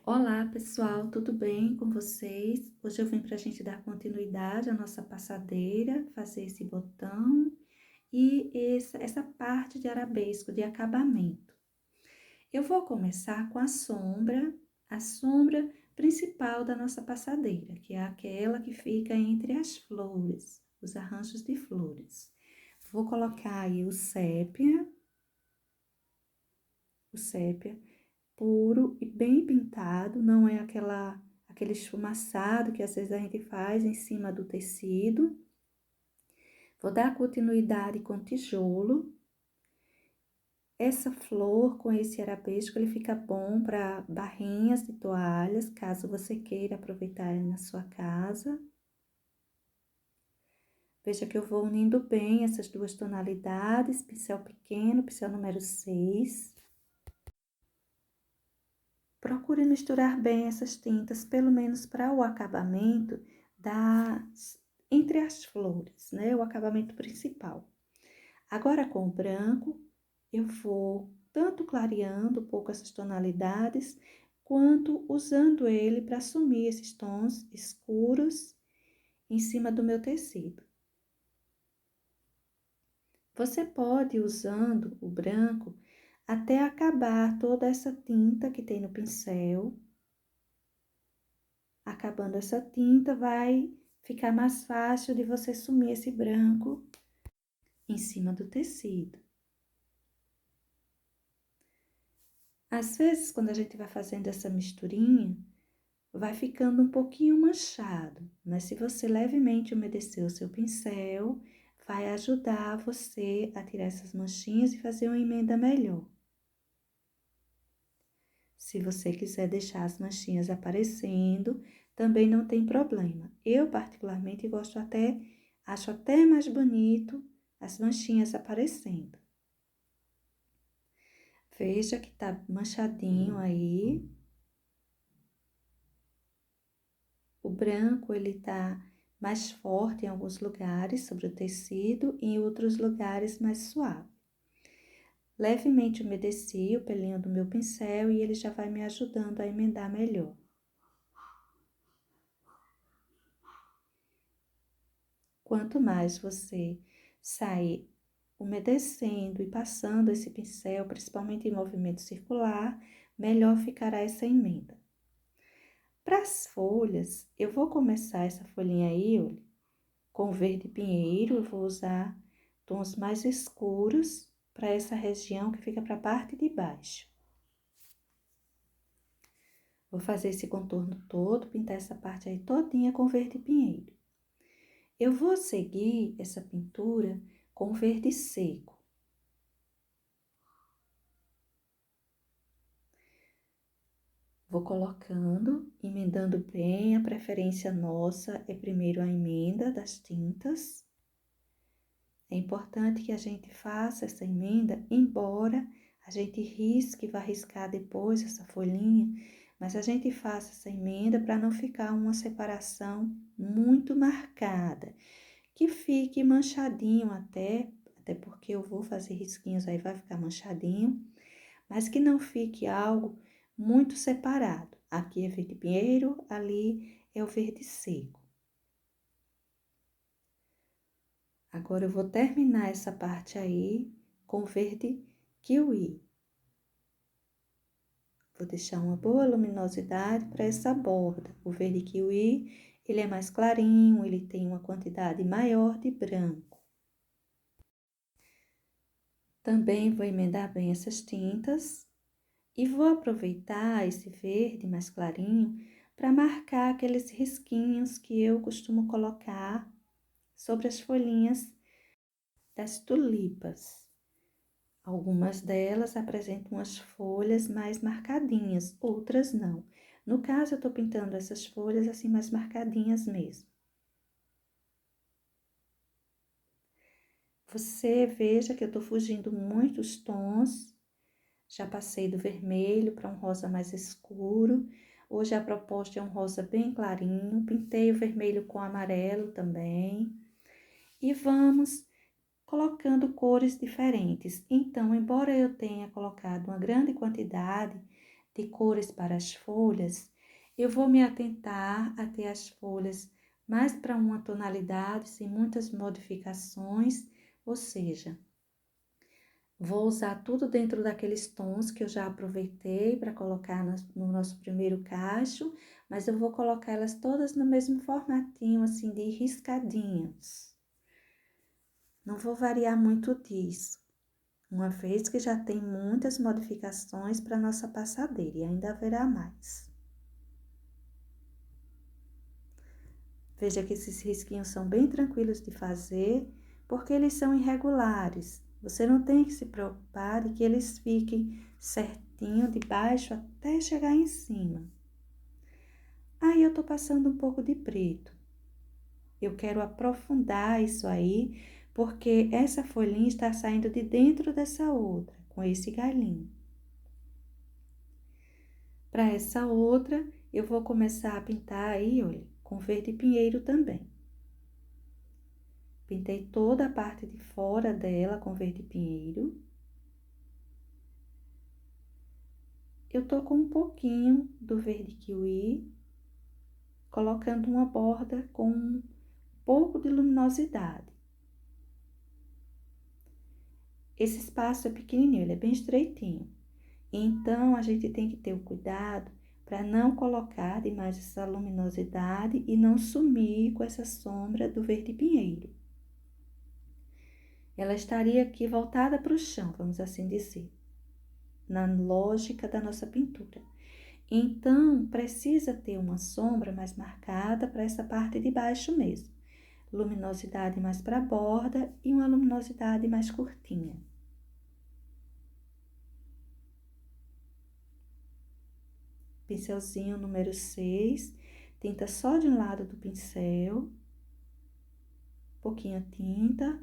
Olá pessoal, tudo bem com vocês? Hoje eu vim para a gente dar continuidade à nossa passadeira, fazer esse botão e essa parte de arabesco, de acabamento. Eu vou começar com a sombra principal da nossa passadeira, que é aquela que fica entre as flores, os arranjos de flores. Vou colocar aí o sépia puro e bem pintado, não é aquele esfumaçado que às vezes a gente faz em cima do tecido. Vou dar continuidade com tijolo. Essa flor com esse arabesco, ele fica bom para barrinhas de toalhas, caso você queira aproveitar na sua casa. Veja que eu vou unindo bem essas duas tonalidades, pincel pequeno, pincel número 6. Procure misturar bem essas tintas, pelo menos para o acabamento entre as flores, né? O acabamento principal. Agora, com o branco, eu vou tanto clareando um pouco essas tonalidades, quanto usando ele para assumir esses tons escuros em cima do meu tecido. Você pode ir usando o branco até acabar toda essa tinta que tem no pincel. Acabando essa tinta, vai ficar mais fácil de você sumir esse branco em cima do tecido. Às vezes, quando a gente vai fazendo essa misturinha, vai ficando um pouquinho manchado, mas se você levemente umedecer o seu pincel, vai ajudar você a tirar essas manchinhas e fazer uma emenda melhor. Se você quiser deixar as manchinhas aparecendo, também não tem problema. Eu, particularmente, acho até mais bonito as manchinhas aparecendo. Veja que tá manchadinho aí. O branco, ele tá mais forte em alguns lugares sobre o tecido e em outros lugares mais suave. Levemente umedeci o pelinho do meu pincel e ele já vai me ajudando a emendar melhor. Quanto mais você sair umedecendo e passando esse pincel, principalmente em movimento circular, melhor ficará essa emenda. Para as folhas, eu vou começar essa folhinha aí, olha, com verde pinheiro, eu vou usar tons mais escuros para essa região que fica para a parte de baixo. Vou fazer esse contorno todo, pintar essa parte aí todinha com verde pinheiro. Eu vou seguir essa pintura com verde seco. Vou colocando, emendando bem, a preferência nossa é primeiro a emenda das tintas. É importante que a gente faça essa emenda, embora a gente risque, vá riscar depois essa folhinha, mas a gente faça essa emenda para não ficar uma separação muito marcada, que fique manchadinho até porque eu vou fazer risquinhos aí, vai ficar manchadinho, mas que não fique algo muito separado. Aqui é verde pinheiro, ali é o verde seco. Agora, eu vou terminar essa parte aí com verde kiwi. Vou deixar uma boa luminosidade para essa borda. O verde kiwi, ele é mais clarinho, ele tem uma quantidade maior de branco. Também vou emendar bem essas tintas e vou aproveitar esse verde mais clarinho para marcar aqueles risquinhos que eu costumo colocar sobre as folhinhas das tulipas. Algumas delas apresentam as folhas mais marcadinhas, outras não. No caso, eu tô pintando essas folhas assim mais marcadinhas mesmo. Você veja que eu tô fugindo muitos tons. Já passei do vermelho para um rosa mais escuro. Hoje a proposta é um rosa bem clarinho. Pintei o vermelho com amarelo também. E vamos colocando cores diferentes. Então, embora eu tenha colocado uma grande quantidade de cores para as folhas, eu vou me atentar a ter as folhas mais para uma tonalidade, sem muitas modificações, ou seja, vou usar tudo dentro daqueles tons que eu já aproveitei para colocar no nosso primeiro cacho, mas eu vou colocar elas todas no mesmo formatinho, assim, de riscadinhos. Não vou variar muito disso, uma vez que já tem muitas modificações para nossa passadeira e ainda haverá mais. Veja que esses risquinhos são bem tranquilos de fazer, porque eles são irregulares. Você não tem que se preocupar de que eles fiquem certinho de baixo até chegar em cima. Aí eu tô passando um pouco de preto. Eu quero aprofundar isso aí, porque essa folhinha está saindo de dentro dessa outra, com esse galinho. Para essa outra, eu vou começar a pintar aí, olha, com verde pinheiro também. Pintei toda a parte de fora dela com verde pinheiro. Eu tô com um pouquinho do verde kiwi, colocando uma borda com um pouco de luminosidade. Esse espaço é pequenininho, ele é bem estreitinho. Então, a gente tem que ter o cuidado para não colocar demais essa luminosidade e não sumir com essa sombra do verde pinheiro. Ela estaria aqui voltada para o chão, vamos assim dizer, na lógica da nossa pintura. Então, precisa ter uma sombra mais marcada para essa parte de baixo mesmo. Luminosidade mais para a borda e uma luminosidade mais curtinha. Pincelzinho número 6, tinta só de um lado do pincel, pouquinho tinta.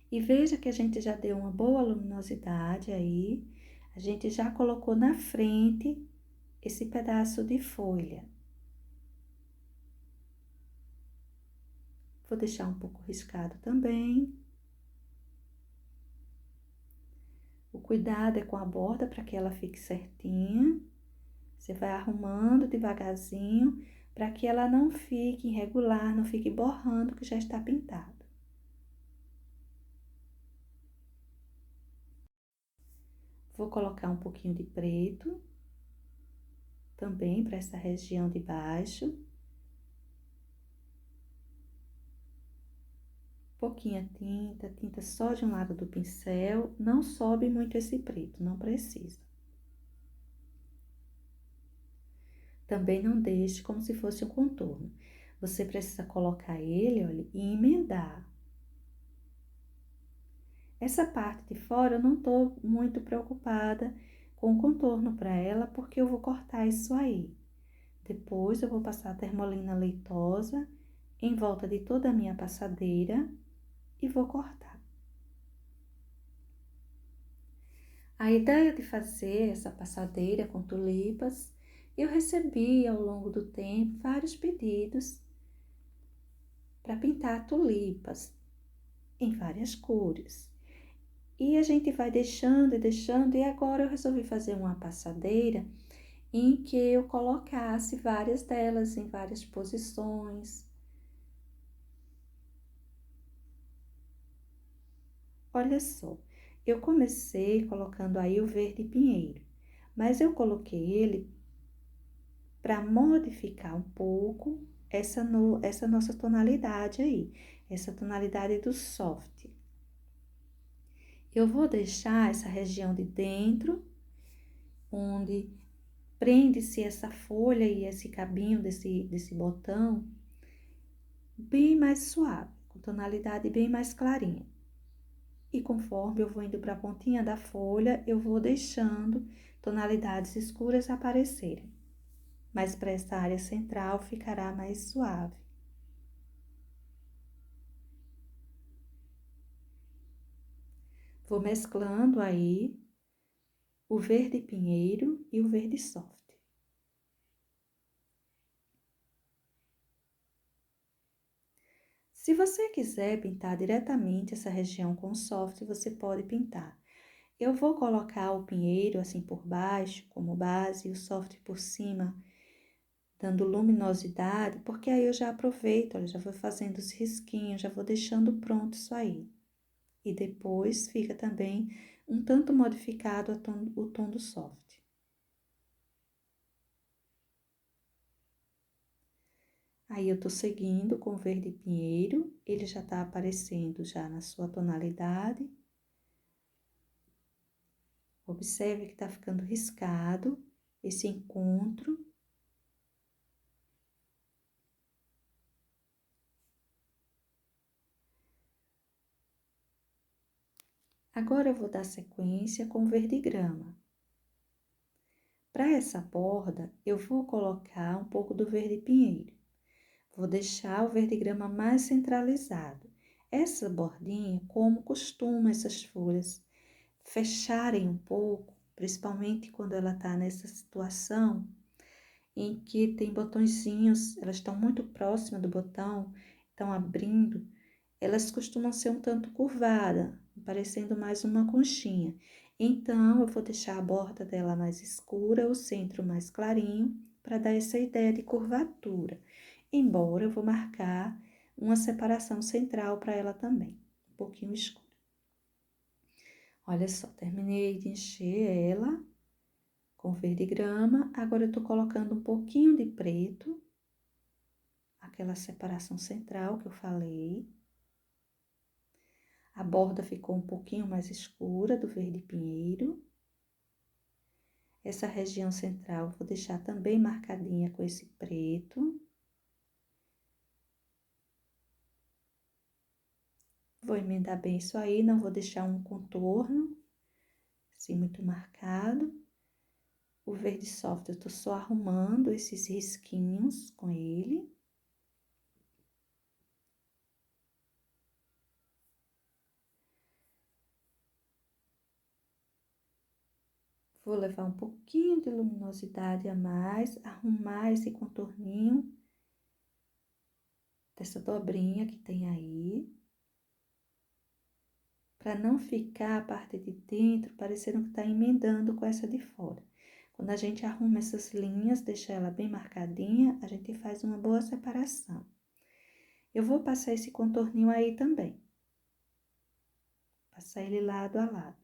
E veja que a gente já deu uma boa luminosidade aí, a gente já colocou na frente esse pedaço de folha. Vou deixar um pouco riscado também. O cuidado é com a borda para que ela fique certinha. Você vai arrumando devagarzinho para que ela não fique irregular, não fique borrando que já está pintado. Vou colocar um pouquinho de preto também para essa região de baixo. Pouquinha tinta, tinta só de um lado do pincel, não sobe muito esse preto, não precisa. Também não deixe como se fosse um contorno. Você precisa colocar ele, olha, e emendar. Essa parte de fora eu não tô muito preocupada com o contorno para ela, porque eu vou cortar isso aí. Depois eu vou passar a termolina leitosa em volta de toda a minha passadeira e vou cortar. A ideia de fazer essa passadeira com tulipas, eu recebi ao longo do tempo vários pedidos para pintar tulipas em várias cores. E a gente vai deixando e deixando, e agora eu resolvi fazer uma passadeira em que eu colocasse várias delas em várias posições. Olha só, eu comecei colocando aí o verde pinheiro, mas eu coloquei ele para modificar um pouco essa nossa tonalidade aí, essa tonalidade do soft. Eu vou deixar essa região de dentro, onde prende-se essa folha e esse cabinho desse botão, bem mais suave, com tonalidade bem mais clarinha. E conforme eu vou indo para a pontinha da folha, eu vou deixando tonalidades escuras aparecerem. Mas para essa área central ficará mais suave. Vou mesclando aí o verde pinheiro e o verde soft. Se você quiser pintar diretamente essa região com soft, você pode pintar. Eu vou colocar o pinheiro assim por baixo, como base, e o soft por cima, dando luminosidade, porque aí eu já aproveito, olha, já vou fazendo os risquinhos, já vou deixando pronto isso aí. E depois fica também um tanto modificado o tom do soft. Aí eu tô seguindo com o verde pinheiro, ele já tá aparecendo já na sua tonalidade. Observe que tá ficando riscado esse encontro. Agora eu vou dar sequência com o verde grama. Para essa borda, eu vou colocar um pouco do verde pinheiro. Vou deixar o verde grama mais centralizado. Essa bordinha, como costuma essas folhas fecharem um pouco, principalmente quando ela está nessa situação em que tem botõezinhos, elas estão muito próximas do botão, estão abrindo, elas costumam ser um tanto curvadas, parecendo mais uma conchinha. Então, eu vou deixar a borda dela mais escura, o centro mais clarinho, para dar essa ideia de curvatura. Embora eu vou marcar uma separação central para ela também, um pouquinho escura. Olha só, terminei de encher ela com verde grama. Agora eu tô colocando um pouquinho de preto, aquela separação central que eu falei. A borda ficou um pouquinho mais escura do verde pinheiro. Essa região central vou deixar também marcadinha com esse preto. Vou emendar bem isso aí, não vou deixar um contorno, assim, muito marcado. O verde soft, eu tô só arrumando esses risquinhos com ele. Vou levar um pouquinho de luminosidade a mais, arrumar esse contorninho dessa dobrinha que tem aí. Para não ficar a parte de dentro parecendo que tá emendando com essa de fora. Quando a gente arruma essas linhas, deixa ela bem marcadinha, a gente faz uma boa separação. Eu vou passar esse contorninho aí também. Passar ele lado a lado.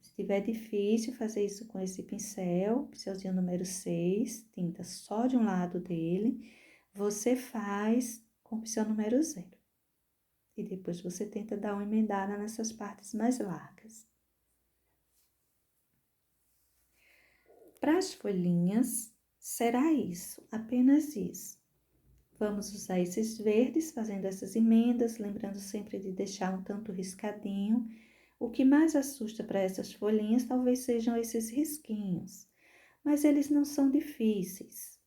Se tiver difícil fazer isso com esse pincel, pincelzinho número 6, tinta só de um lado dele, você faz com o pincel número 0. E depois você tenta dar uma emendada nessas partes mais largas. Para as folhinhas, será isso, apenas isso. Vamos usar esses verdes fazendo essas emendas, lembrando sempre de deixar um tanto riscadinho. O que mais assusta para essas folhinhas talvez sejam esses risquinhos, mas eles não são difíceis.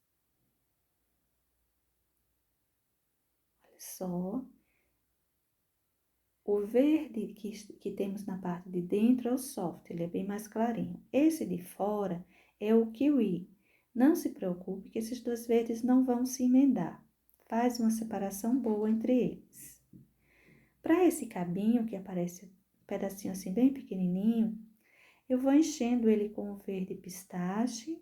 Olha só. O verde que temos na parte de dentro é o soft, ele é bem mais clarinho. Esse de fora é o kiwi. Não se preocupe que esses dois verdes não vão se emendar. Faz uma separação boa entre eles. Para esse cabinho que aparece um pedacinho assim bem pequenininho, eu vou enchendo ele com o verde pistache.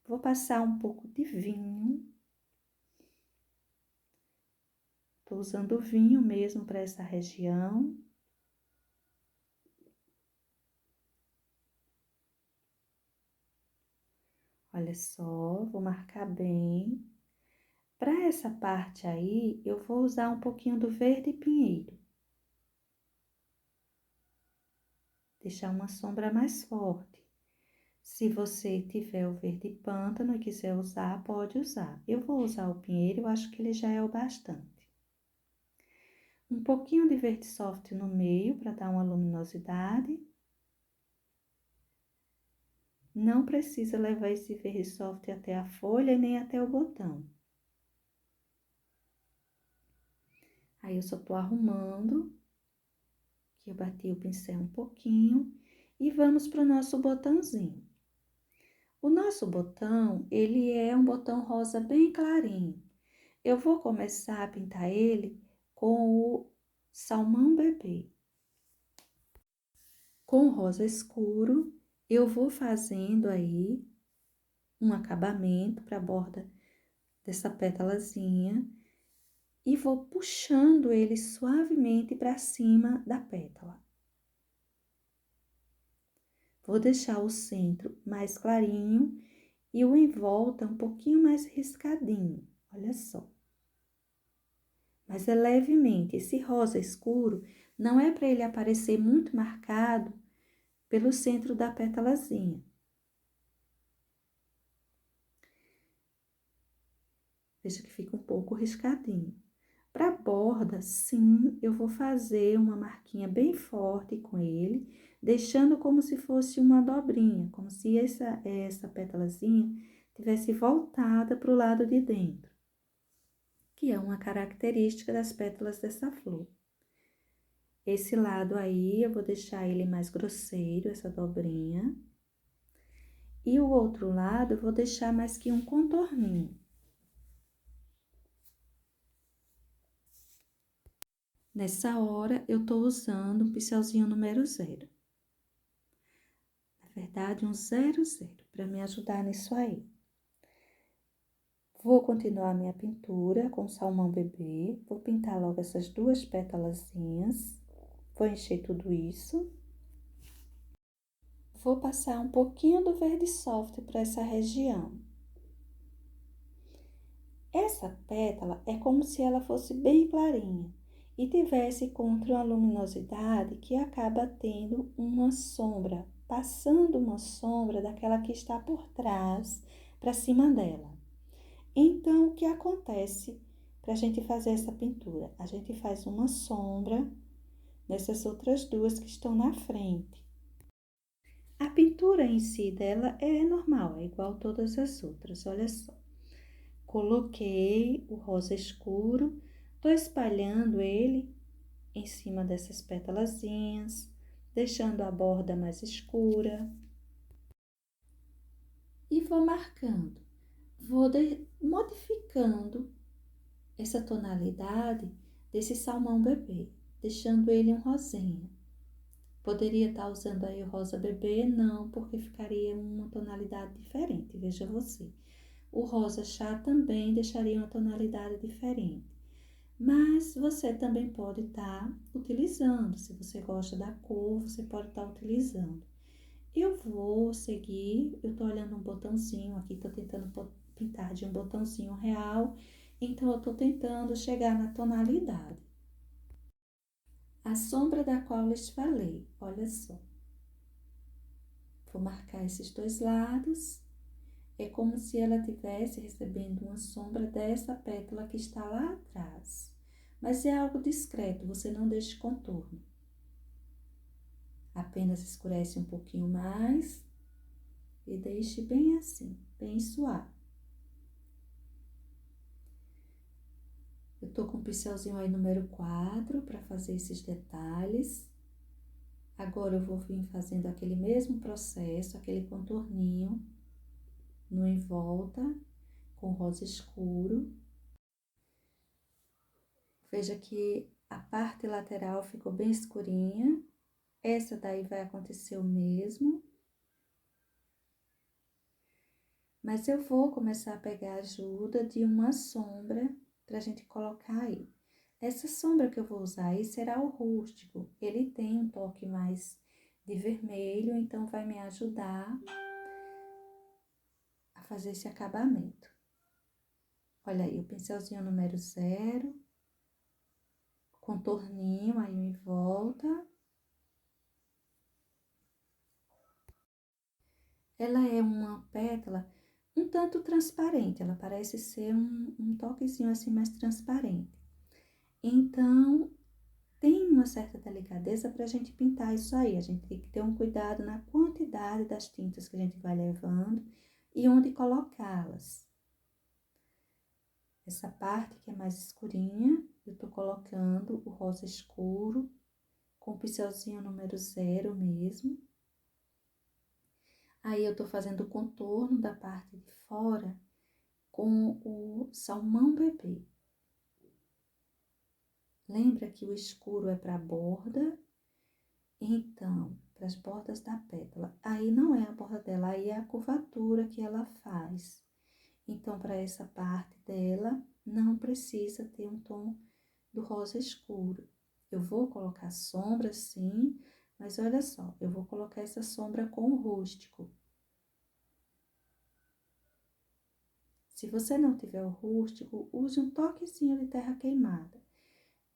Vou passar um pouco de vinho. Tô usando o vinho mesmo para essa região. Olha só, vou marcar bem. Para essa parte aí, eu vou usar um pouquinho do verde pinheiro. Deixar uma sombra mais forte. Se você tiver o verde pântano e quiser usar, pode usar. Eu vou usar o pinheiro, eu acho que ele já é o bastante. Um pouquinho de verde soft no meio para dar uma luminosidade. Não precisa levar esse verde soft até a folha e nem até o botão. Aí eu só tô arrumando, que eu bati o pincel um pouquinho, e vamos pro nosso botãozinho. O nosso botão, ele é um botão rosa bem clarinho. Eu vou começar a pintar ele com o salmão bebê. Com o rosa escuro, eu vou fazendo aí um acabamento para a borda dessa pétalazinha e vou puxando ele suavemente para cima da pétala. Vou deixar o centro mais clarinho e o em volta um pouquinho mais riscadinho, olha só. Mas é levemente, esse rosa escuro não é para ele aparecer muito marcado pelo centro da pétalazinha. Veja que fica um pouco riscadinho. Para a borda, sim, eu vou fazer uma marquinha bem forte com ele, deixando como se fosse uma dobrinha, como se essa pétalazinha tivesse voltada para o lado de dentro, que é uma característica das pétalas dessa flor. Esse lado aí, eu vou deixar ele mais grosseiro, essa dobrinha. E o outro lado, eu vou deixar mais que um contorninho. Nessa hora, eu tô usando um pincelzinho número 0. Na verdade, um 00, para me ajudar nisso aí. Vou continuar minha pintura com salmão bebê. Vou pintar logo essas duas pétalazinhas. Vou encher tudo isso. Vou passar um pouquinho do verde soft para essa região. Essa pétala é como se ela fosse bem clarinha e tivesse contra uma luminosidade que acaba tendo uma sombra, passando uma sombra daquela que está por trás para cima dela. Então, o que acontece para a gente fazer essa pintura? A gente faz uma sombra nessas outras duas que estão na frente. A pintura em si dela é normal, é igual a todas as outras, olha só. Coloquei o rosa escuro, tô espalhando ele em cima dessas pétalazinhas, deixando a borda mais escura. E vou marcando, modificando essa tonalidade desse salmão bebê, deixando ele um rosinha. Poderia estar usando aí o rosa bebê? Não, porque ficaria uma tonalidade diferente, veja você. O rosa chá também deixaria uma tonalidade diferente. Mas você também pode estar utilizando, se você gosta da cor, você pode estar utilizando. Eu vou seguir, eu tô olhando um botãozinho aqui, tô tentando pintar de um botãozinho real, então eu tô tentando chegar na tonalidade. A sombra da qual eu te falei, olha só. Vou marcar esses dois lados. É como se ela estivesse recebendo uma sombra dessa pétala que está lá atrás. Mas é algo discreto, você não deixe contorno. Apenas escurece um pouquinho mais e deixe bem assim, bem suave. Eu tô com o pincelzinho aí número 4 para fazer esses detalhes. Agora eu vou vir fazendo aquele mesmo processo, aquele contorninho no em volta com rosa escuro. Veja que a parte lateral ficou bem escurinha. Essa daí vai acontecer o mesmo. Mas eu vou começar a pegar a ajuda de uma sombra pra gente colocar aí. Essa sombra que eu vou usar aí será o rústico. Ele tem um toque mais de vermelho, então vai me ajudar a fazer esse acabamento. Olha aí, o pincelzinho número 0, contorninho aí em volta. Ela é uma pétala um tanto transparente, ela parece ser um toquezinho assim mais transparente. Então, tem uma certa delicadeza para a gente pintar isso aí. A gente tem que ter um cuidado na quantidade das tintas que a gente vai levando e onde colocá-las. Essa parte que é mais escurinha, eu tô colocando o rosa escuro com o pincelzinho número 0 mesmo. Aí, eu tô fazendo o contorno da parte de fora com o salmão bebê. Lembra que o escuro é para a borda, então, para as bordas da pétala. Aí não é a borda dela, aí é a curvatura que ela faz. Então, para essa parte dela, não precisa ter um tom do rosa escuro. Eu vou colocar sombra, sim, mas olha só, eu vou colocar essa sombra com o rústico. Se você não tiver o rústico, use um toquezinho de terra queimada.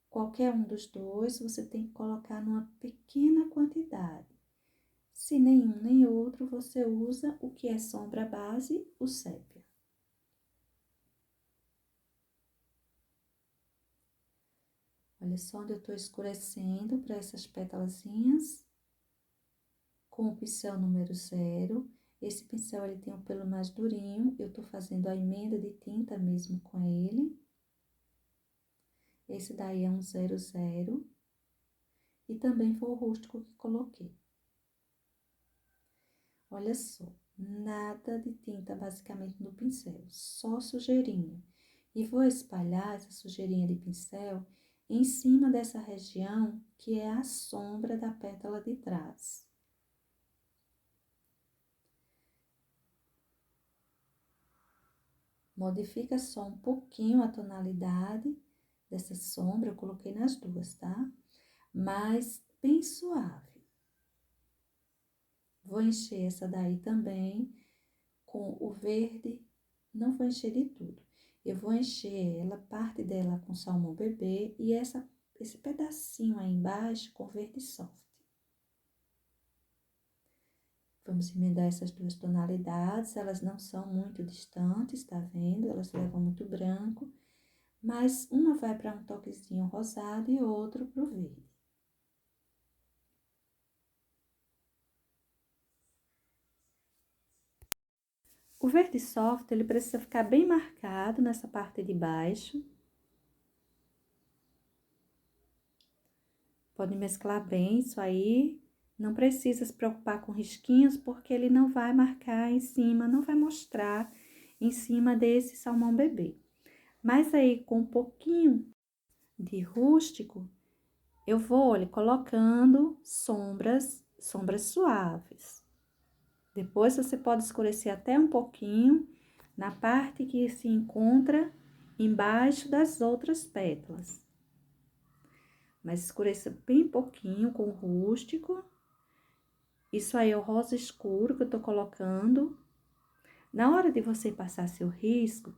Qualquer um dos dois, você tem que colocar numa pequena quantidade. Se nenhum nem outro, você usa o que é sombra base, o sépia. Olha só onde eu tô escurecendo para essas pétalazinhas. Com o pincel número 0. Esse pincel, ele tem um pelo mais durinho. Eu tô fazendo a emenda de tinta mesmo com ele. Esse daí é um 00. E também foi o rústico que coloquei. Olha só, nada de tinta basicamente no pincel, só sujeirinha. E vou espalhar essa sujeirinha de pincel em cima dessa região que é a sombra da pétala de trás. Modifica só um pouquinho a tonalidade dessa sombra, eu coloquei nas duas, tá? Mas bem suave. Vou encher essa daí também com o verde, não vou encher de tudo. Eu vou encher ela, parte dela com salmão bebê e esse pedacinho aí embaixo com verde soft. Vamos emendar essas duas tonalidades, elas não são muito distantes, tá vendo? Elas levam muito branco, mas uma vai para um toquezinho rosado e outro pro verde. O verde soft, ele precisa ficar bem marcado nessa parte de baixo. Pode mesclar bem isso aí. Não precisa se preocupar com risquinhos, porque ele não vai marcar em cima, não vai mostrar em cima desse salmão bebê. Mas aí, com um pouquinho de rústico, eu vou, olha, colocando sombras suaves. Depois, você pode escurecer até um pouquinho na parte que se encontra embaixo das outras pétalas. Mas escureça bem pouquinho com o rústico. Isso aí é o rosa escuro que eu tô colocando. Na hora de você passar seu risco,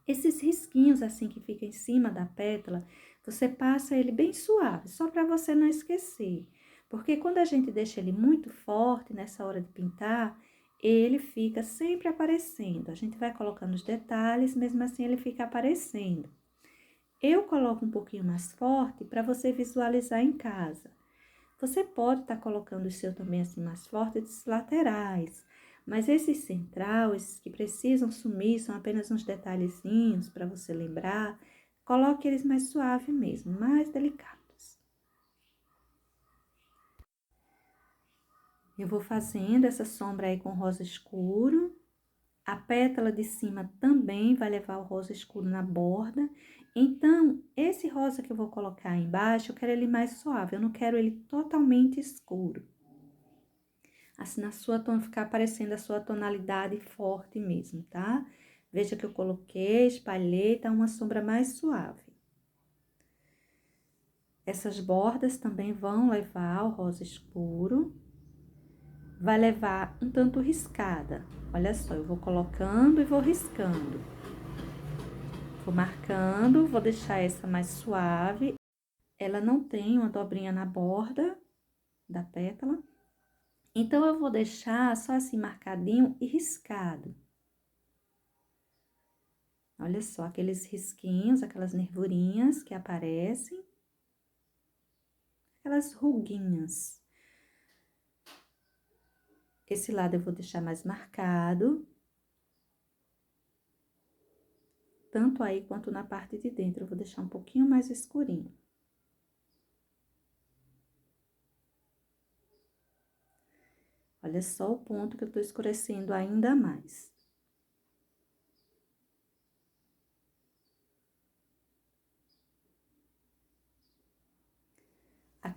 esses risquinhos assim que fica em cima da pétala, você passa ele bem suave, só para você não esquecer. Porque quando a gente deixa ele muito forte nessa hora de pintar, ele fica sempre aparecendo. A gente vai colocando os detalhes, mesmo assim ele fica aparecendo. Eu coloco um pouquinho mais forte para você visualizar em casa. Você pode estar colocando o seu também assim mais forte dos laterais, mas esses central, esses que precisam sumir, são apenas uns detalhezinhos para você lembrar, coloque eles mais suave mesmo, mais delicados. Eu vou fazendo essa sombra aí com rosa escuro. A pétala de cima também vai levar o rosa escuro na borda. Então, esse rosa que eu vou colocar embaixo, eu quero ele mais suave, eu não quero ele totalmente escuro. Assim, ficar aparecendo a sua tonalidade forte mesmo, tá? Veja que eu coloquei, espalhei, tá uma sombra mais suave. Essas bordas também vão levar o rosa escuro. Vai levar um tanto riscada. Olha só, eu vou colocando e vou riscando. Vou marcando, vou deixar essa mais suave. Ela não tem uma dobrinha na borda da pétala. Então, eu vou deixar só assim marcadinho e riscado. Olha só, aqueles risquinhos, aquelas nervurinhas que aparecem. Aquelas ruguinhas. Esse lado eu vou deixar mais marcado. Tanto aí quanto na parte de dentro, eu vou deixar um pouquinho mais escurinho. Olha só o ponto que eu tô escurecendo ainda mais.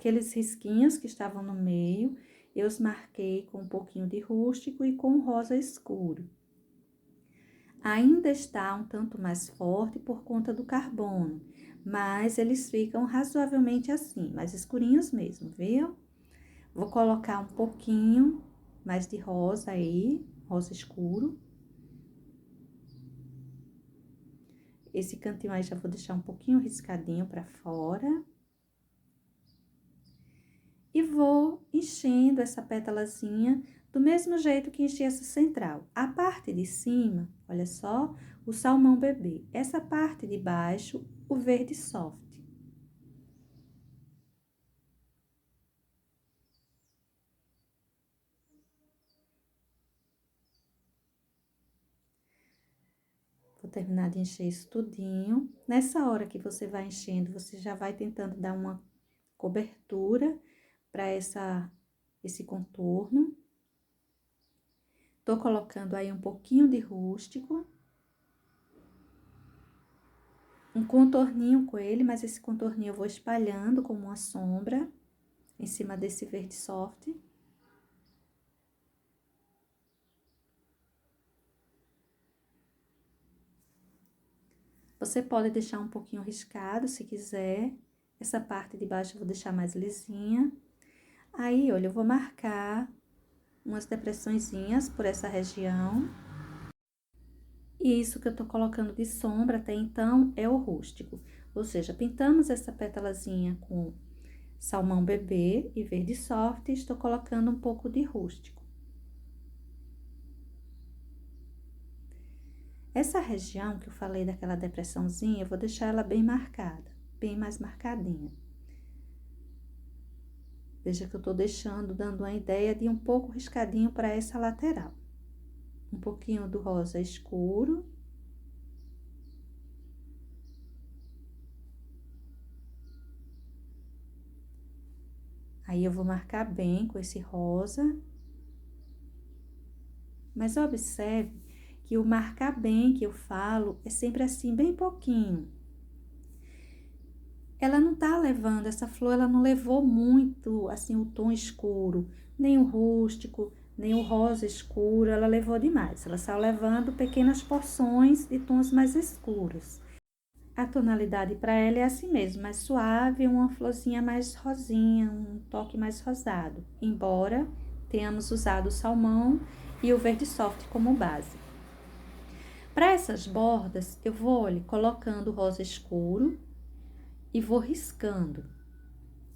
aqueles risquinhos que estavam no meio, eu os marquei com um pouquinho de rústico e com rosa escuro. Ainda está um tanto mais forte por conta do carbono, mas eles ficam razoavelmente assim, mais escurinhos mesmo, viu? Vou colocar um pouquinho mais de rosa aí, rosa escuro. Esse cantinho aí já vou deixar um pouquinho riscadinho pra fora. E vou enchendo essa pétalazinha do mesmo jeito que enchi essa central. A parte de cima, olha só, o salmão bebê. Essa parte de baixo, o verde soft. Vou terminar de encher isso tudinho. Nessa hora que você vai enchendo, você já vai tentando dar uma cobertura para esse contorno. Tô colocando aí um pouquinho de rústico. Um contorninho com ele, mas esse contorninho eu vou espalhando como uma sombra em cima desse verde soft. Você pode deixar um pouquinho riscado, se quiser. Essa parte de baixo eu vou deixar mais lisinha. Aí, olha, eu vou marcar umas depressõezinhas por essa região. E isso que eu tô colocando de sombra até então é o rústico. Ou seja, pintamos essa pétalazinha com salmão bebê e verde soft, e estou colocando um pouco de rústico. Essa região que eu falei daquela depressãozinha, eu vou deixar ela bem marcada, bem mais marcadinha. Veja que eu tô deixando, dando uma ideia de um pouco riscadinho para essa lateral. Um pouquinho do rosa escuro. Aí, eu vou marcar bem com esse rosa. Mas observe que o marcar bem que eu falo é sempre assim, bem pouquinho. Ela não tá levando, essa flor, ela não levou muito, assim, o tom escuro, nem o rústico, nem o rosa escuro, ela levou demais. Ela está levando pequenas porções de tons mais escuros. A tonalidade para ela é assim mesmo, mais suave, uma florzinha mais rosinha, um toque mais rosado. Embora tenhamos usado o salmão e o verde soft como base. Para essas bordas, eu vou colocando rosa escuro e vou riscando.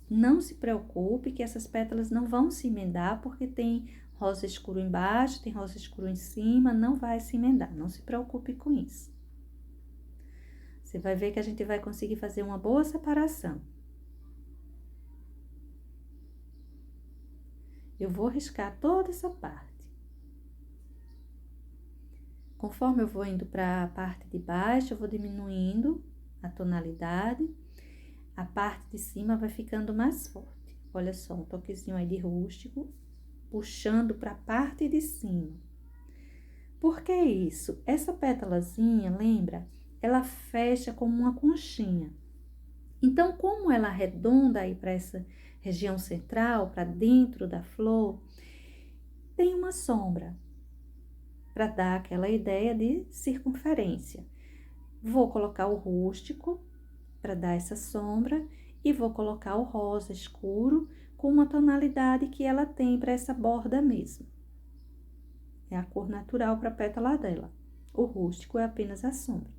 Não se preocupe que essas pétalas não vão se emendar, porque tem rosa escuro embaixo, tem rosa escuro em cima, não vai se emendar, não se preocupe com isso. Você vai ver que a gente vai conseguir fazer uma boa separação. Eu vou riscar toda essa parte. Conforme eu vou indo para a parte de baixo, eu vou diminuindo a tonalidade. A parte de cima vai ficando mais forte. Olha só, um toquezinho aí de rústico, puxando para a parte de cima. Por que isso? Essa pétalazinha, lembra? Ela fecha como uma conchinha. Então, como ela arredonda aí para essa região central, para dentro da flor, tem uma sombra para dar aquela ideia de circunferência. Vou colocar o rústico para dar essa sombra e vou colocar o rosa escuro com uma tonalidade que ela tem para essa borda mesmo. É a cor natural para a pétala dela. O rústico é apenas a sombra.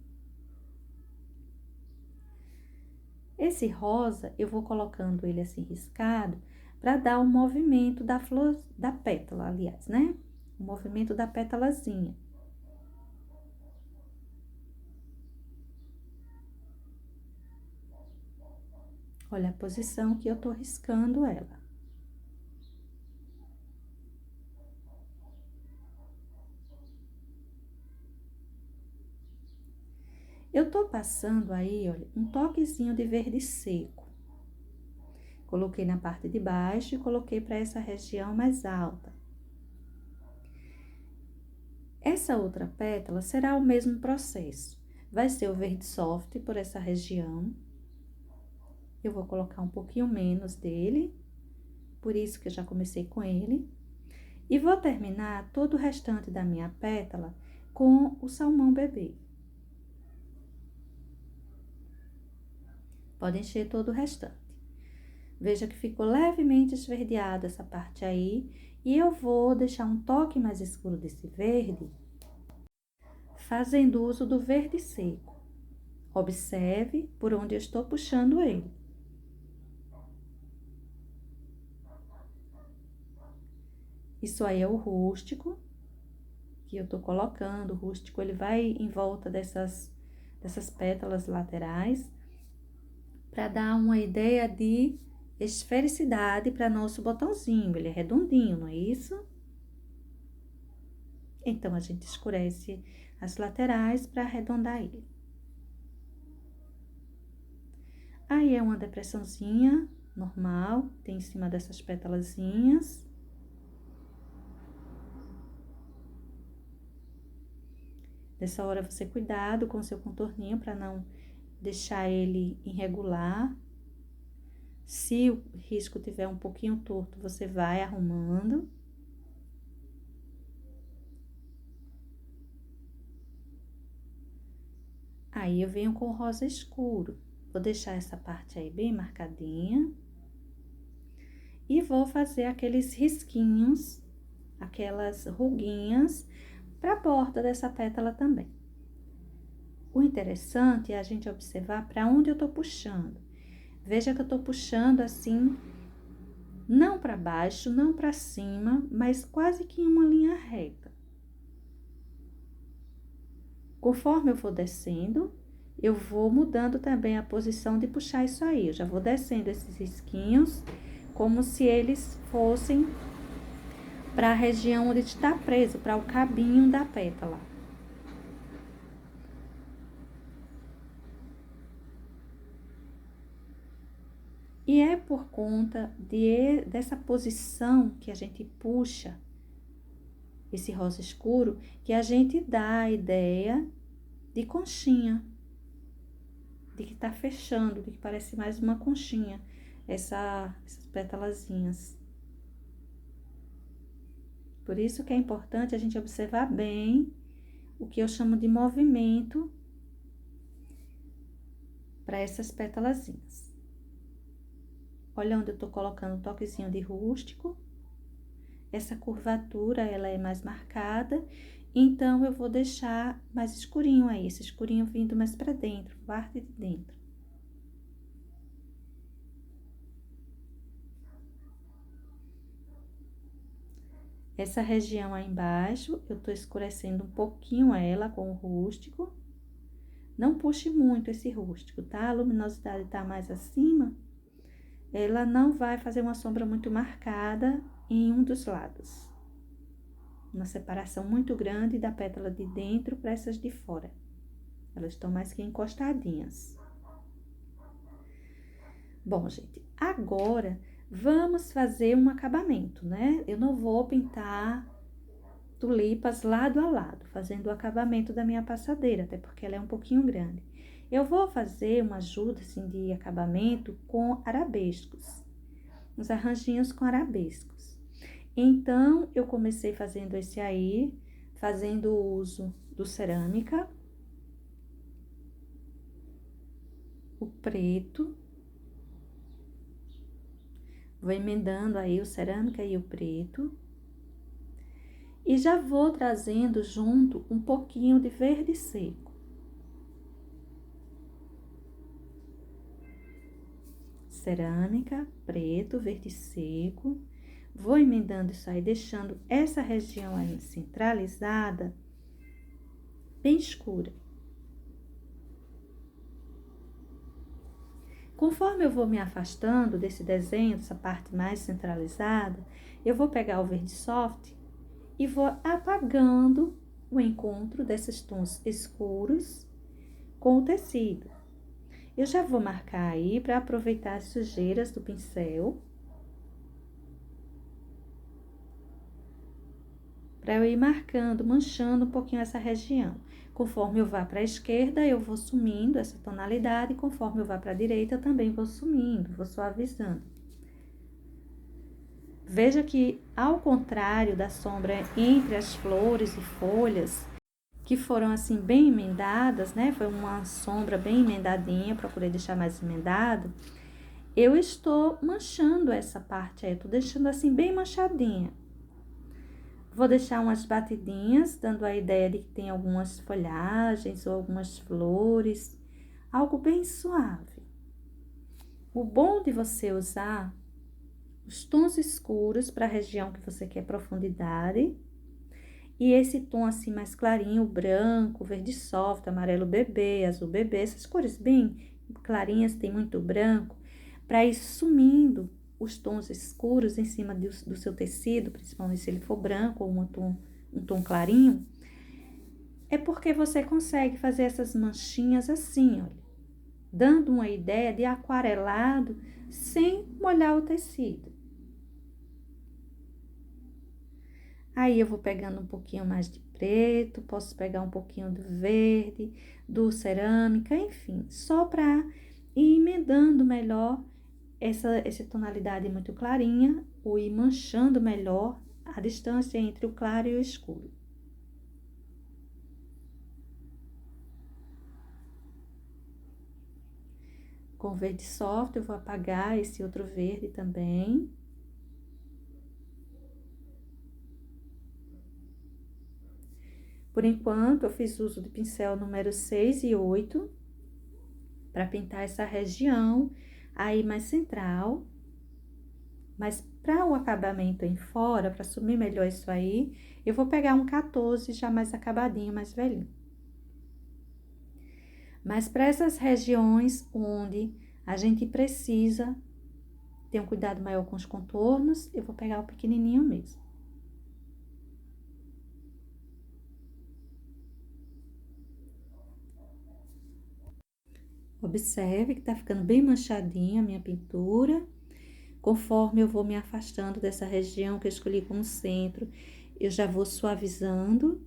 Esse rosa, eu vou colocando ele assim riscado para dar o movimento da flor, da pétala, aliás, né? O movimento da pétalazinha. Olha a posição que eu tô riscando ela. Eu tô passando aí, olha, um toquezinho de verde seco. Coloquei na parte de baixo e coloquei para essa região mais alta. Essa outra pétala será o mesmo processo. Vai ser o verde soft por essa região. Eu vou colocar um pouquinho menos dele, por isso que eu já comecei com ele. E vou terminar todo o restante da minha pétala com o salmão bebê. Pode encher todo o restante. Veja que ficou levemente esverdeada essa parte aí. E eu vou deixar um toque mais escuro desse verde, fazendo uso do verde seco. Observe por onde eu estou puxando ele. Isso aí é o rústico que eu tô colocando. O rústico, ele vai em volta dessas pétalas laterais, para dar uma ideia de esfericidade para nosso botãozinho. Ele é redondinho, não é isso? Então, a gente escurece as laterais para arredondar ele. Aí, é uma depressãozinha normal, tem em cima dessas pétalazinhas. Nessa hora, você cuidado com o seu contorninho para não deixar ele irregular. Se o risco tiver um pouquinho torto, você vai arrumando. Aí, eu venho com o rosa escuro. Vou deixar essa parte aí bem marcadinha. E vou fazer aqueles risquinhos, aquelas ruguinhas, para a borda dessa pétala também. O interessante é a gente observar para onde eu tô puxando. Veja que eu tô puxando assim, não para baixo, não para cima, mas quase que em uma linha reta. Conforme eu for descendo, eu vou mudando também a posição de puxar isso aí. Eu já vou descendo esses risquinhos, como se eles fossem para a região onde está preso, para o cabinho da pétala. E é por conta dessa posição que a gente puxa esse rosa escuro, que a gente dá a ideia de conchinha, de que tá fechando, de que parece mais uma conchinha, essas pétalazinhas. Por isso que é importante a gente observar bem o que eu chamo de movimento para essas pétalazinhas. Olha onde eu tô colocando um toquezinho de rústico. Essa curvatura, ela é mais marcada, então eu vou deixar mais escurinho aí, esse escurinho vindo mais pra dentro, parte de dentro. Essa região aí embaixo, eu tô escurecendo um pouquinho ela com o rústico. Não puxe muito esse rústico, tá? A luminosidade tá mais acima, ela não vai fazer uma sombra muito marcada em um dos lados. Uma separação muito grande da pétala de dentro para essas de fora. Elas estão mais que encostadinhas. Bom, gente, agora vamos fazer um acabamento, né? Eu não vou pintar tulipas lado a lado, fazendo o acabamento da minha passadeira, até porque ela é um pouquinho grande. Eu vou fazer uma ajuda, assim, de acabamento com arabescos. Uns arranjinhos com arabescos. Então, eu comecei fazendo esse aí, fazendo uso do cerâmica, o preto. Vou emendando aí o cerâmica e o preto. E já vou trazendo junto um pouquinho de verde seco. Cerâmica, preto, verde seco. Vou emendando isso aí, deixando essa região aí centralizada, bem escura. Conforme eu vou me afastando desse desenho, dessa parte mais centralizada, eu vou pegar o verde soft e vou apagando o encontro desses tons escuros com o tecido. Eu já vou marcar aí para aproveitar as sujeiras do pincel. para eu ir marcando, manchando um pouquinho essa região. Conforme eu vá para a esquerda, eu vou sumindo essa tonalidade, e conforme eu vá para a direita, eu também vou sumindo, vou suavizando. Veja que, ao contrário da sombra entre as flores e folhas, que foram assim bem emendadas, né? Foi uma sombra bem emendadinha, procurei deixar mais emendado. Eu estou manchando essa parte aí, eu tô deixando assim bem manchadinha. Vou deixar umas batidinhas, dando a ideia de que tem algumas folhagens ou algumas flores, algo bem suave. O bom de você usar os tons escuros para a região que você quer profundidade, e esse tom assim mais clarinho, branco, verde soft, amarelo bebê, azul bebê, essas cores bem clarinhas, tem muito branco, para ir sumindo os tons escuros em cima do seu tecido, principalmente se ele for branco ou um tom clarinho, é porque você consegue fazer essas manchinhas assim, olha, dando uma ideia de aquarelado sem molhar o tecido. Aí eu vou pegando um pouquinho mais de preto, posso pegar um pouquinho do verde, do cerâmica, enfim, só para ir emendando melhor essa tonalidade muito clarinha, ou ir manchando melhor a distância entre o claro e o escuro. Com verde soft, eu vou apagar esse outro verde também. Por enquanto, eu fiz uso de pincel número 6 e 8 para pintar essa região aí mais central. Mas para o acabamento em fora, para sumir melhor isso aí, eu vou pegar um 14 já mais acabadinho, mais velhinho. Mas para essas regiões onde a gente precisa ter um cuidado maior com os contornos, eu vou pegar o pequenininho mesmo. Observe que tá ficando bem manchadinha a minha pintura. Conforme eu vou me afastando dessa região que eu escolhi como centro, eu já vou suavizando.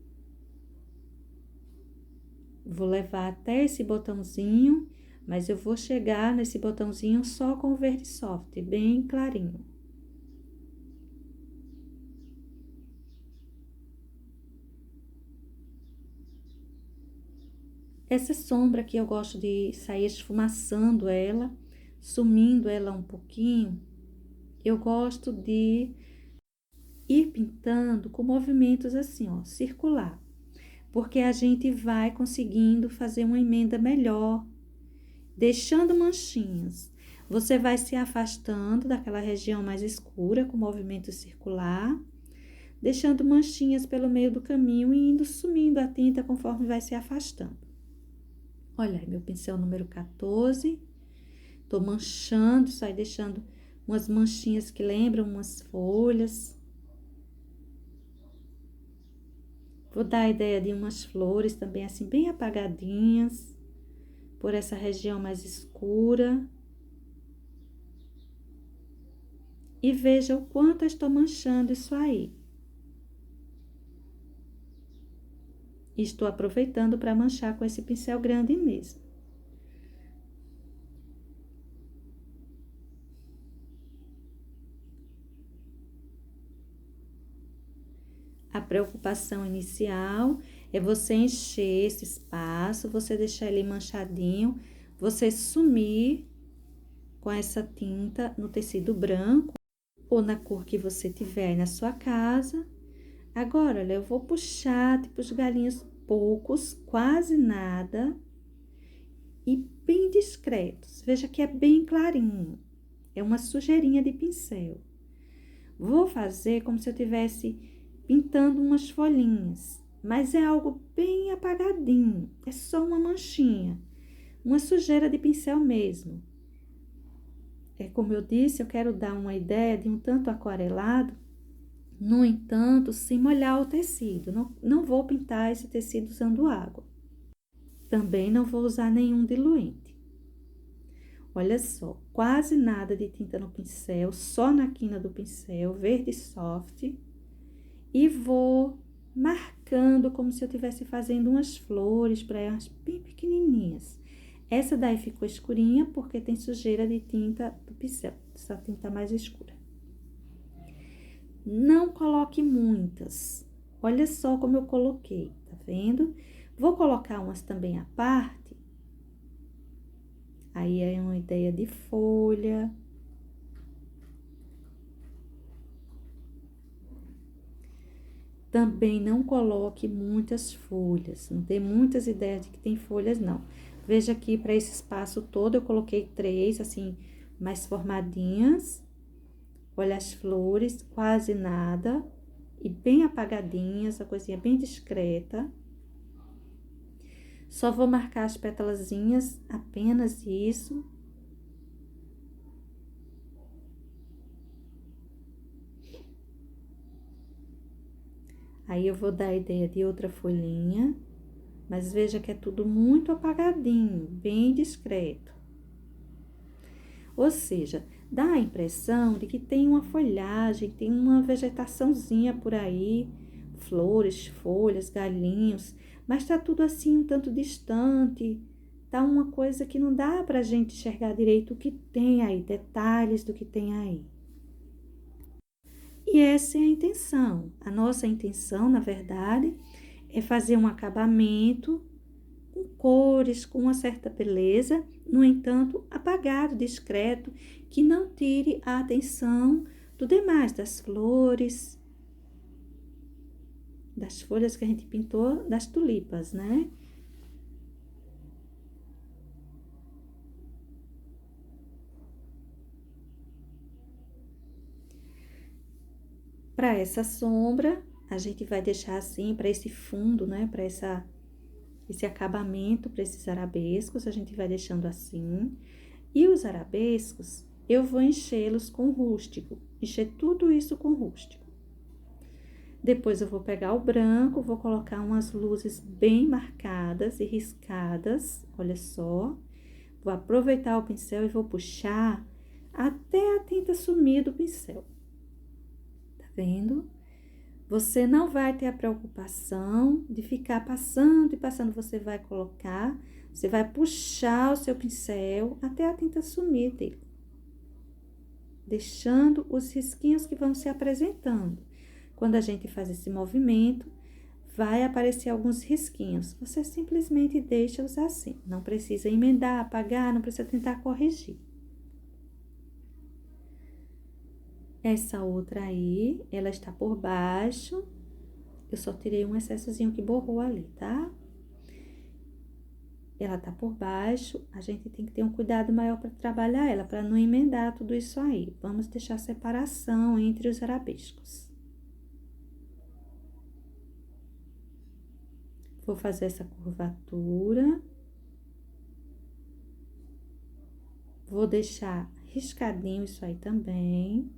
Vou levar até esse botãozinho, mas eu vou chegar nesse botãozinho só com o verde soft, bem clarinho. Essa sombra aqui eu gosto de sair esfumaçando ela, sumindo ela um pouquinho. Eu gosto de ir pintando com movimentos assim, ó, circular. Porque a gente vai conseguindo fazer uma emenda melhor, deixando manchinhas. Você vai se afastando daquela região mais escura com movimento circular, deixando manchinhas pelo meio do caminho e indo sumindo a tinta conforme vai se afastando. Olha aí, meu pincel número 14. Tô manchando, sai deixando umas manchinhas que lembram umas folhas. Vou dar a ideia de umas flores também assim bem apagadinhas, por essa região mais escura. E veja o quanto eu estou manchando isso aí. E estou aproveitando para manchar com esse pincel grande mesmo. A preocupação inicial é você encher esse espaço, você deixar ele manchadinho, você sumir com essa tinta no tecido branco ou na cor que você tiver aí na sua casa. Agora, olha, eu vou puxar, tipo, os galinhos poucos, quase nada, e bem discretos. Veja que é bem clarinho, é uma sujeirinha de pincel. Vou fazer como se eu tivesse pintando umas folhinhas, mas é algo bem apagadinho, é só uma manchinha, uma sujeira de pincel mesmo. É como eu disse, eu quero dar uma ideia de um tanto aquarelado, no entanto, sem molhar o tecido. Não vou pintar esse tecido usando água. Também não vou usar nenhum diluente. Olha só, quase nada de tinta no pincel, só na quina do pincel, verde soft. E vou marcando como se eu estivesse fazendo umas flores para elas bem pequenininhas. Essa daí ficou escurinha porque tem sujeira de tinta do pincel, essa tinta mais escura. Não coloque muitas. Olha só como eu coloquei, tá vendo? Vou colocar umas também à parte. Aí é uma ideia de folha. Também não coloque muitas folhas, não tem muitas ideias de que tem folhas, não. Veja aqui, para esse espaço todo, eu coloquei 3, assim, mais formadinhas. Olha as flores, quase nada. E bem apagadinhas, a coisinha bem discreta. Só vou marcar as pétalazinhas, apenas isso. Aí, eu vou dar a ideia de outra folhinha, mas veja que é tudo muito apagadinho, bem discreto. Ou seja, dá a impressão de que tem uma folhagem, tem uma vegetaçãozinha por aí, flores, folhas, galhinhos, mas tá tudo assim um tanto distante, tá uma coisa que não dá pra gente enxergar direito o que tem aí, detalhes do que tem aí. E essa é a intenção. A nossa intenção, na verdade, é fazer um acabamento com cores, com uma certa beleza, no entanto, apagado, discreto, que não tire a atenção do demais, das flores, das folhas que a gente pintou, das tulipas, né? Para essa sombra, a gente vai deixar assim, para esse fundo, né? Para esse acabamento, para esses arabescos, a gente vai deixando assim. E os arabescos, eu vou enchê-los com rústico, encher tudo isso com rústico. Depois eu vou pegar o branco, vou colocar umas luzes bem marcadas e riscadas, olha só. Vou aproveitar o pincel e vou puxar até a tinta sumir do pincel. Tá vendo? Você não vai ter a preocupação de ficar passando e passando, você vai colocar, você vai puxar o seu pincel até a tinta sumir dele, deixando os risquinhos que vão se apresentando. Quando a gente faz esse movimento, vai aparecer alguns risquinhos. Você simplesmente deixa-os assim. Não precisa emendar, apagar, não precisa tentar corrigir. Essa outra aí, ela está por baixo. Eu só tirei um excessozinho que borrou ali, tá? Ela tá por baixo, a gente tem que ter um cuidado maior para trabalhar ela, para não emendar tudo isso aí. Vamos deixar separação entre os arabescos. Vou fazer essa curvatura. Vou deixar riscadinho isso aí também.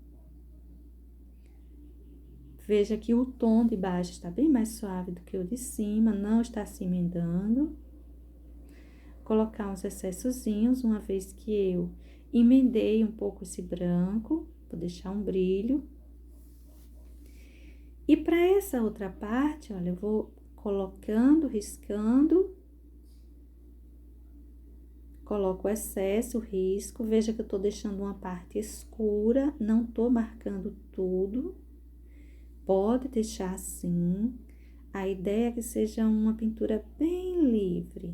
Veja que o tom de baixo está bem mais suave do que o de cima, não está se emendando. Colocar uns excessozinhos, uma vez que eu emendei um pouco esse branco, vou deixar um brilho. E para essa outra parte, olha, eu vou colocando, riscando. Coloco o excesso, o risco. Veja que eu tô deixando uma parte escura, não tô marcando tudo. Pode deixar assim. A ideia é que seja uma pintura bem livre.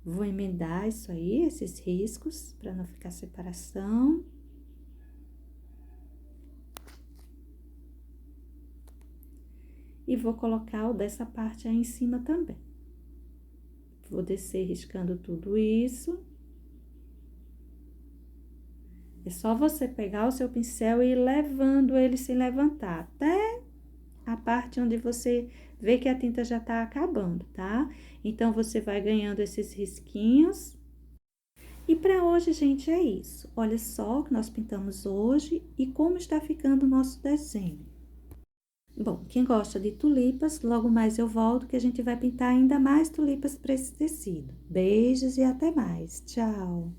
Vou emendar isso aí, esses riscos, para não ficar separação. E vou colocar o dessa parte aí em cima também. Vou descer riscando tudo isso. É só você pegar o seu pincel e ir levando ele sem levantar, até a parte onde você vê que a tinta já tá acabando, tá? Então, você vai ganhando esses risquinhos. E para hoje, gente, é isso. Olha só o que nós pintamos hoje e como está ficando o nosso desenho. Bom, quem gosta de tulipas, logo mais eu volto que a gente vai pintar ainda mais tulipas para esse tecido. Beijos e até mais. Tchau!